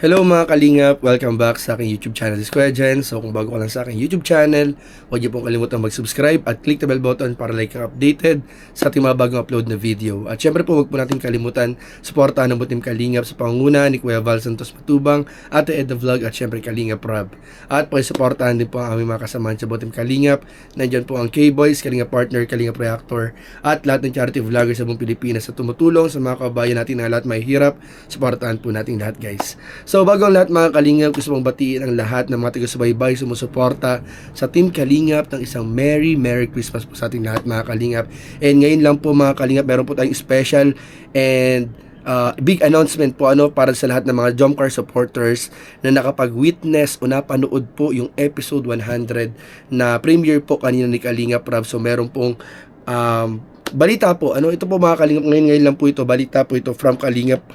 Hello mga kalingap! Welcome back sa aking YouTube channel, si Kuya Jen. So kung bago ka lang sa aking YouTube channel, huwag niyo pong kalimutan mag-subscribe at click the bell button para like kang updated sa ating mga bagong upload na video. At syempre po huwag po natin kalimutan suportahan ng Butim Kalingap sa pangunguna ni Kuya Val Santos Matubang, Ate Ed the Vlog at syempre Kalingap Rob. At pakisuportahan din po ang aming mga kasamahan sa Butim Kalingap. Nandyan po ang K-Boys, Kalingap Partner, Kalingap Reactor at lahat ng charity vloggers sa buong Pilipinas na tumutulong sa mga kababayan natin na lahat may hirap. Suportahan po natin lahat, guys. So bago ang lahat mga Kalingap, gusto mong batiin ang lahat ng mga taga-subaybay sumusuporta sa Team Kalingap ng isang Merry Christmas po sa ating lahat mga Kalingap. And ngayon lang po mga Kalingap, meron po tayong special and big announcement po para sa lahat ng mga Jomcar supporters na nakapag-witness o napanood po yung episode 100 na premiere po kanina ni Kalingap Rob. So meron pong balita po, ito po mga Kalingap, ngayon lang po ito, balita po ito from Kalingap,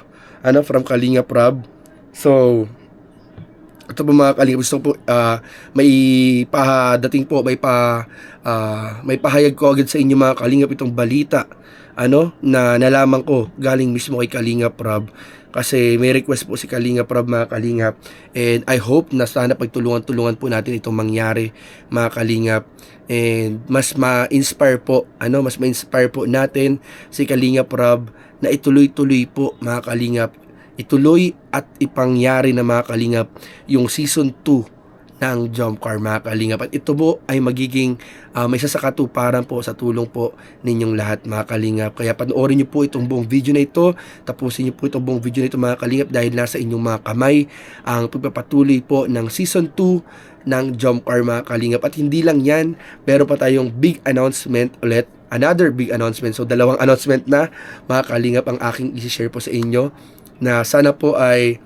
from Kalingap Rob. So, ito po mga Kalingap, gusto po may padating po, may pahayag ko agad sa inyo mga Kalingap itong balita na nalaman ko galing mismo kay Kalingap Rob. Kasi may request po si Kalingap Rob mga Kalingap, and I hope na sana pagtulungan po natin itong mangyari mga Kalingap, and mas ma-inspire po natin si Kalingap Rob na ituloy-tuloy po mga Kalingap, ituloy at ipangyari na mga Kalingap yung season 2 ng Jomcar mga Kalingap. At ito po ay magiging may isa sa katuparan po sa tulong po ninyong lahat mga Kalingap. Kaya panoorin niyo po itong buong video na ito, tapusin niyo po itong buong video na ito mga Kalingap, dahil nasa inyong mga kamay ang pagpapatuloy po ng season 2 ng Jomcar mga Kalingap. At hindi lang yan, meron pa tayong big announcement ulit, another big announcement. So dalawang announcement na mga Kalingap ang aking isi-share po sa inyo, na sana po ay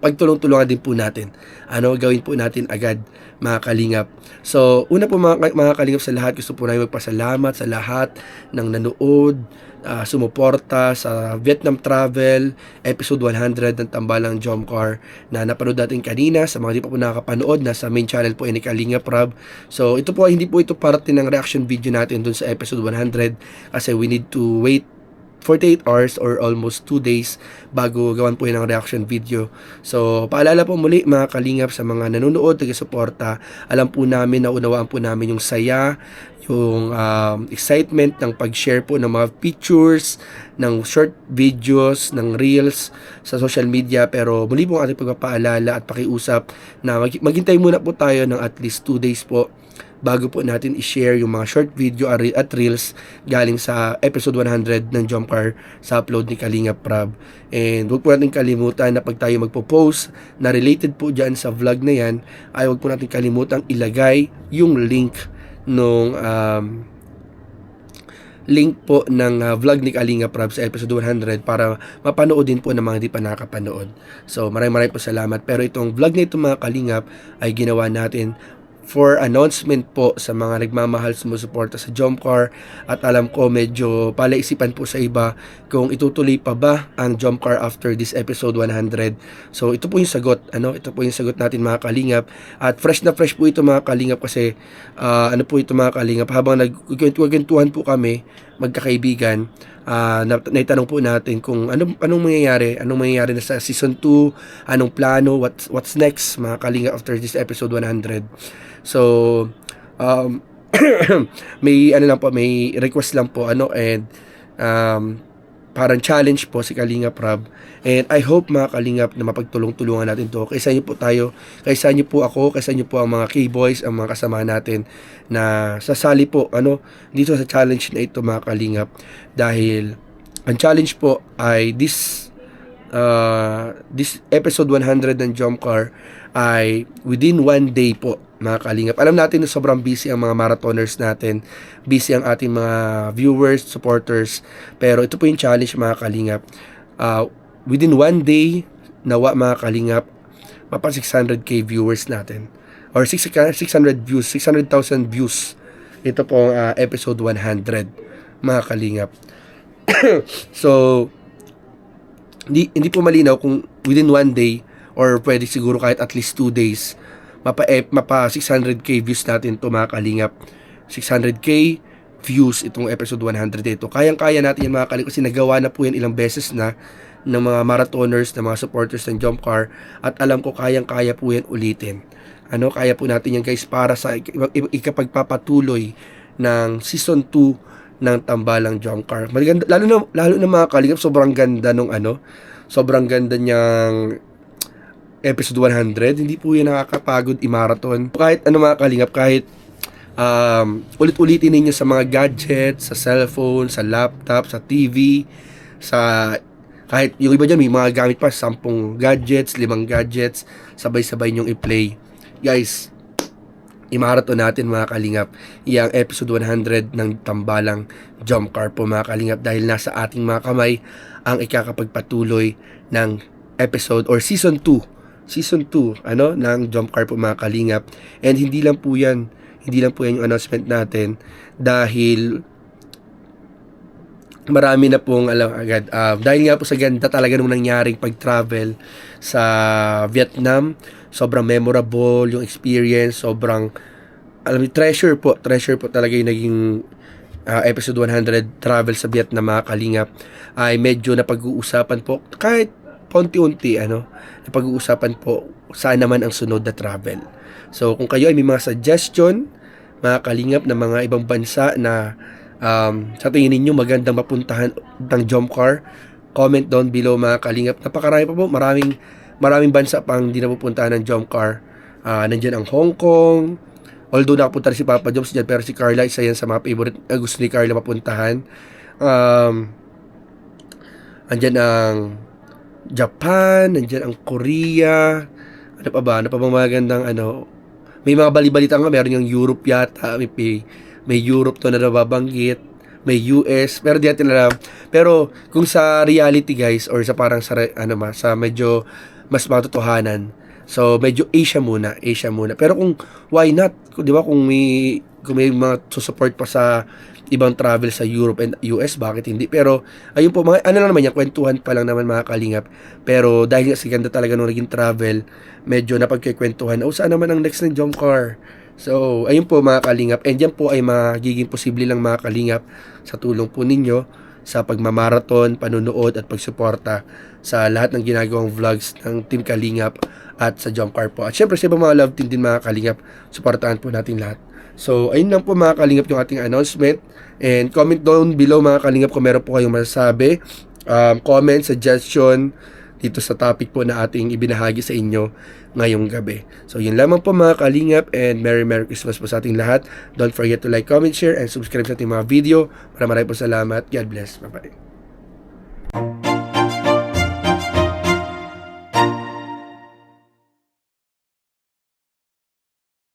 pagtulong-tulungan din po natin. Gawin po natin agad mga Kalingap. So una po mga Kalingap, sa lahat gusto po namin magpasalamat sa lahat ng nanood, sumuporta sa Vietnam Travel episode 100 ng Tambalang Jomcar na napanood natin kanina. Sa mga di pa po nakakapanood, nasa main channel po ni Kalingap Rob. So ito po, hindi po ito parte ng reaction video natin dun sa episode 100 kasi we need to wait 48 hours or almost 2 days bago gawan po yun ng reaction video. So, paalala po muli mga Kalingap sa mga nanonood, taga-suporta. Alam po namin, naunawaan po namin yung saya, yung excitement ng pag-share po ng mga pictures, ng short videos, ng reels sa social media. Pero muli po ang ating pagpapaalala at pakiusap na maghintay muna po tayo ng at least 2 days po bago po natin i-share yung mga short video at reels galing sa episode 100 ng Jomcar sa upload ni Kalingap Rob. And huwag po natin kalimutan na pag tayo magpo-post na related po dyan sa vlog na yan, ay huwag po natin kalimutan ilagay yung link nung link po ng vlog ni Kalingap Rob sa episode 100 para mapanood din po ng mga hindi pa nakapanood. So maraming po salamat. Pero itong vlog na ito mga Kalingap ay ginawa natin for announcement po sa mga nagmamahal sumusuporta sa Jomcar. At alam ko medyo palaisipan po sa iba kung itutuloy pa ba ang Jomcar after this episode 100. So ito po yung sagot, ito po yung sagot natin mga Kalingap. At fresh na fresh po ito mga Kalingap kasi po ito mga Kalingap, habang nagkwentuhan po kami magkakaibigan, naitanong po natin kung anong mangyayari na sa season 2, anong plano, what's next mga Kalingap after this episode 100. So may may request lang po and parang challenge po si Kalingap Rob. And I hope mga Kalingap na mapagtulong-tulungan natin to. Kaysa niyo po tayo, kaysa niyo po ako, kaysa niyo po ang mga K-Boys, ang mga kasama natin na sasali po dito sa challenge na ito mga Kalingap. Dahil ang challenge po ay this episode 100 ng Jomcar ay within 1 day po mga Kalingap. Alam natin na sobrang busy ang mga marathoners natin, busy ang ating mga viewers, supporters, pero ito po yung challenge mga Kalingap. Within 1 day nawa mga Kalingap mapa 600k viewers natin, or 600 views, 600,000 views ito po episode 100 mga Kalingap. So hindi po malinaw kung within 1 day or pwede siguro kahit at least 2 days mapa 600k views natin to mga Kalingap. 600k views itong episode 100 ito. Kayang-kaya natin yan mga Kalingap kasi nagawa na po yan ilang beses na ng mga marathoners, ng mga supporters ng Jump Car, at alam ko kayang-kaya po yan ulitin. Kaya po natin yan guys para sa ikapagpapatuloy ng season 2 ng Tambalang Jump Car. Maganda, lalo na mga kalingap, sobrang ganda nung sobrang ganda niyang episode 100. Hindi po yan nakakapagod i-marathon. Kahit mga kalingap, kahit ulit-ulitin ninyo sa mga gadgets, sa cellphone, sa laptop, sa TV, sa kahit yung iba dyan may mga gamit pa 10 gadgets, 5 gadgets, sabay-sabay nyong i-play. Guys, i-marathon natin mga kalingap yung episode 100 ng Tambalang Jump Car po mga kalingap, dahil nasa ating mga kamay ang ikakapagpatuloy ng episode or season 2 ng Jump Car po mga kalingap. And hindi lang po yan yung announcement natin, dahil marami na pong alam agad. Dahil nga po sa ganda talaga nung nangyaring pag-travel sa Vietnam, sobrang memorable yung experience, sobrang treasure po talaga yung naging episode 100 travel sa Vietnam mga kalingap. Ay medyo napag-uusapan po kahit paunti-unti napag-uusapan po saan naman ang sunod na travel. So kung kayo ay may mga suggestion mga kalingap na mga ibang bansa na sa tingin ninyo magandang mapuntahan ng Jump Car, comment down below mga kalingap. Napakarami pa po, maraming bansa pang hindi napupuntahan ng Jump Car. Nandyan ang Hong Kong, although nakapunta rin si Papa Joms dyan, pero si Carla isa yan sa mga favorite gusto ni Carla mapuntahan. Nandyan ang Japan, nandyan ang Korea, ano pa ba magandang may mga balibalita nga, meron yung Europe yata, may Europe to na nababanggit, may US, pero di natin alam. Pero kung sa reality guys, or sa parang sa medyo mas matotohanan, so medyo Asia muna. Pero kung why not, di ba, kung may mga susupport pa sa ibang travel sa Europe and US, bakit hindi? Pero ayun po, mga lang naman yan, kwentuhan pa lang naman mga kalingap. Pero dahil nga ganda talaga nung naging travel, medyo napagkikwentuhan, saan naman ang next ng Jump Car? So ayun po mga kalingap, and yan po ay magiging posible lang mga kalingap sa tulong po ninyo sa pagmamarathon, panunood at pagsuporta sa lahat ng ginagawang vlogs ng Team Kalingap at sa Jump Car po. At syempre sa ibang mga love team din mga kalingap, suportahan po natin lahat. So ayun lang po mga kalingap yung ating announcement, and comment down below mga kalingap kung meron po kayong masasabi, comment, suggestion dito sa topic po na ating ibinahagi sa inyo ngayong gabi. So yun lamang po mga kalingap, and Merry Christmas po sa ating lahat. Don't forget to like, comment, share, and subscribe sa ating mga video. Maraming po salamat. God bless. Bye bye.